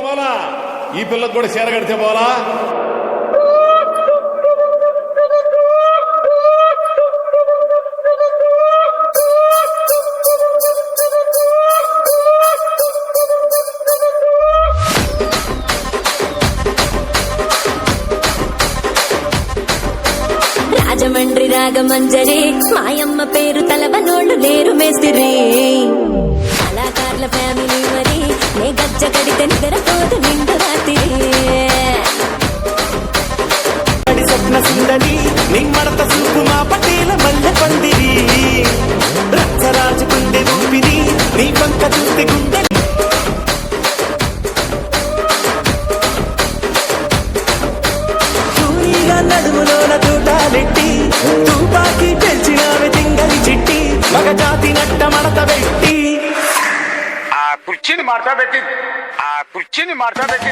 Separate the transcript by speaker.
Speaker 1: పోలా, ఈ పిల్లకు కూడా చీర కడితే పోలా.
Speaker 2: రాజమండ్రి రాగమంజరి మాయమ్మ పేరు తలవనోళ్ళు లేరు మేస్తిరి. కళాకారుల ఫ్యామిలీ మరి నే గజ్జ కడితే నిద్రపోదు నిండు రాత్రి.
Speaker 3: స్వప్న సుందరి నీ మడత చూపు మా పటేల మల్లె పందిరి. రచ్చరాజు గుండె ఊపిరి నీ పంక చూస్తే గుండె. సూరిగా నడుములోన తూటాలెట్టి తుపాకి పెంచినావి తింగలి చిట్టి. మగ జాతి నట్ట మడత పెట్టి
Speaker 4: ఆ కుర్చీని మార్చబెట్టి మార్చబెట్టి